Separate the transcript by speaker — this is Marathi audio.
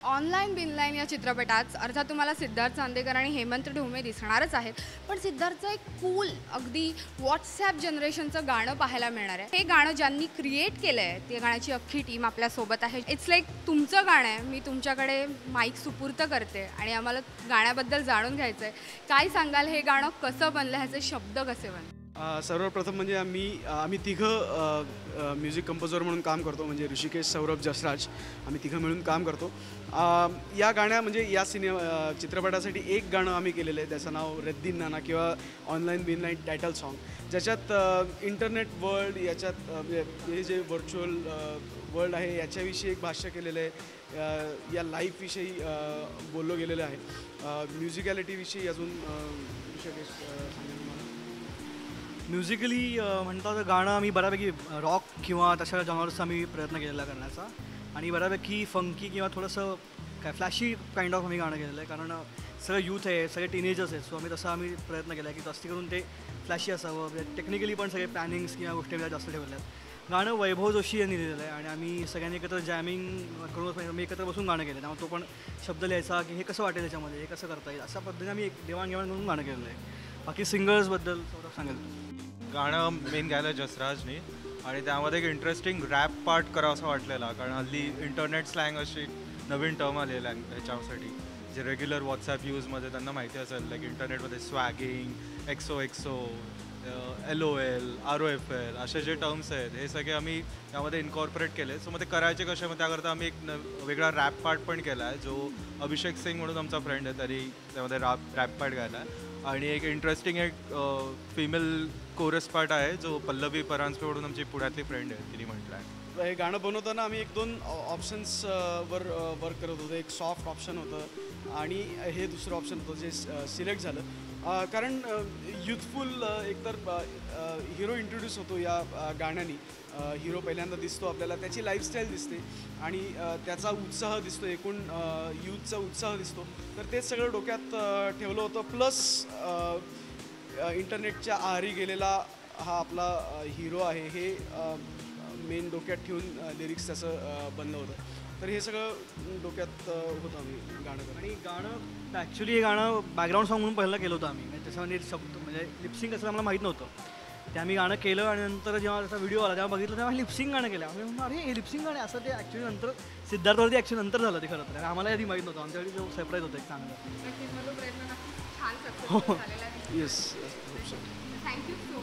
Speaker 1: ऑनलाईन बिनलाईन या चित्रपटात अर्थात तुम्हाला सिद्धार्थ चांदेकर आणि हेमंत ढोमे दिसणारच आहेत, पण सिद्धार्थचं एक कूल अगदी व्हॉट्सॲप जनरेशनचं गाणं पाहायला मिळणार आहे. हे गाणं ज्यांनी क्रिएट केलं आहे ते गाण्याची अख्खी टीम आपल्यासोबत आहे. इट्स लाईक तुमचं गाणं आहे, मी तुमच्याकडे माईक सुपूर्त करते आणि आम्हाला गाण्याबद्दल जाणून घ्यायचं आहे. काय सांगाल, हे गाणं कसं बनलं, ह्याचे शब्द कसे बनले?
Speaker 2: सर्वप्रथम म्हणजे आम्ही तिघं म्युझिक कंपोजर म्हणून काम करतो, म्हणजे ऋषिकेश, सौरभ, जसराज, आम्ही तिघं मिळून काम करतो. या गाण्या म्हणजे या चित्रपटासाठी एक गाणं आम्ही केलेलं आहे, त्याचं नाव रद्दीन नाना किंवा ऑनलाईन बिनलाईन टायटल सॉन्ग, ज्याच्यात इंटरनेट वर्ल्ड, याच्यात हे जे व्हर्च्युअल वर्ल्ड आहे याच्याविषयी एक भाष्य केलेलं आहे, या लाईफविषयी बोललं गेलेलं आहे, म्युझिकॅलिटीविषयी अजून ऋषिकेश सांगेल मला.
Speaker 3: म्युझिकली म्हणता तर गाणं आम्ही बऱ्यापैकी रॉक किंवा तशा जॉनर्सचा आम्ही प्रयत्न केलेला करण्याचा, आणि बऱ्यापैकी फंकी किंवा थोडंसं काय फ्लॅशी काइंड ऑफ आम्ही गाणं केलेलं आहे, कारण सगळं यूथ आहे, सगळे टीनेजर्स आहेत. सो आम्ही प्रयत्न केला आहे की जास्ती करून ते फ्लॅशी असावं, टेक्निकली पण सगळे प्लॅनिंग्स किंवा गोष्टी जास्त ठेवल्या आहेत. गाणं वैभव जोशी यांनी लिहिलेलं आहे आणि आम्ही सगळ्यांनी एकत्र जॅमिंग करून आम्ही एकत्र बसून गाणं केलं. त्यामुळे तो पण शब्द लिहायचा की हे कसं वाटेल याच्यामध्ये, हे कसं करता येईल, अशा पद्धतीने आम्ही एक देवाणघेवाण करून गाणं केलेलं आहे. बाकी सिंगर्सबद्दल थोडं सांगेल.
Speaker 4: गाणं मेन गायलं जसराजनी, आणि त्यामध्ये एक इंटरेस्टिंग रॅप पार्ट करावं असं वाटलेला, कारण हल्ली इंटरनेट स्लँग अशी नवीन टर्म आलेला ह्याच्यासाठी, जे रेग्युलर व्हॉट्सॲप यूजमध्ये त्यांना माहिती असेल, लाईक इंटरनेटमध्ये स्वॅगिंग, एक्सओ, LOL, ROFL असे जे टर्म्स आहेत, हे सगळे आम्ही त्यामध्ये इन्कॉर्पोरेट केले. सो मग ते करायचे कसे, मग त्याकरता आम्ही एक वेगळा रॅप पार्ट पण केला आहे, जो अभिषेक सिंग म्हणून आमचा फ्रेंड आहे, तरी त्यामध्ये रॅप पार्ट गायला आहे. आणि एक इंटरेस्टिंग एक फिमेल कोरस पार्ट आहे, जो पल्लवी परांजपे म्हणून आमची पुण्यातली फ्रेंड आहे, तिने म्हटलं आहे.
Speaker 2: हे गाणं बनवताना आम्ही 1-2 ऑप्शन्सवर वर्क करत होतो. एक सॉफ्ट ऑप्शन होतं आणि हे दुसरं ऑप्शन होतं जे सिलेक्ट झालं, कारण युथफुल एकतर हिरो इंट्रोड्यूस होतो या गाण्याने. हिरो पहिल्यांदा दिसतो आपल्याला, त्याची लाईफस्टाईल दिसते आणि त्याचा उत्साह दिसतो, एकूण यूथचा उत्साह दिसतो. तर तेच सगळं डोक्यात ठेवलं होतं. प्लस इंटरनेटच्या आहारी गेलेला हा आपला हिरो आहे, हे मेन डोक्यात ठेवून लिरिक्स त्याचं बनलं होतं. तर हे सगळं डोक्यात होतं आम्ही गाणं करत.
Speaker 3: आणि गाणं ॲक्च्युली हे गाणं बॅकग्राऊंड सॉन्ग म्हणून पहिलं केलं होतं आम्ही, म्हणजे त्याच्यामध्ये शब्द म्हणजे लिपसिंग असं आम्हाला माहीत नव्हतं. ते आम्ही गाणं केलं आणि नंतर जेव्हा त्याचा व्हिडिओ आला तेव्हा बघितलं, तेव्हा लिपसिंग गाणं केलं. आम्ही म्हणून अरे हे लिपसिंग गाणं असं, ते ॲक्च्युली नंतर सिद्धार्थवरती ॲक्च्युली नंतर झालं ते, खरं तर आम्हाला आधी माहीत नव्हतं. आमच्याकडे जो सरप्राईज होतं एक चांगलं.
Speaker 1: नक्कीच, प्रयत्न छान सक्सेसफुल झालेला आहे.
Speaker 2: Yes,
Speaker 1: thank you.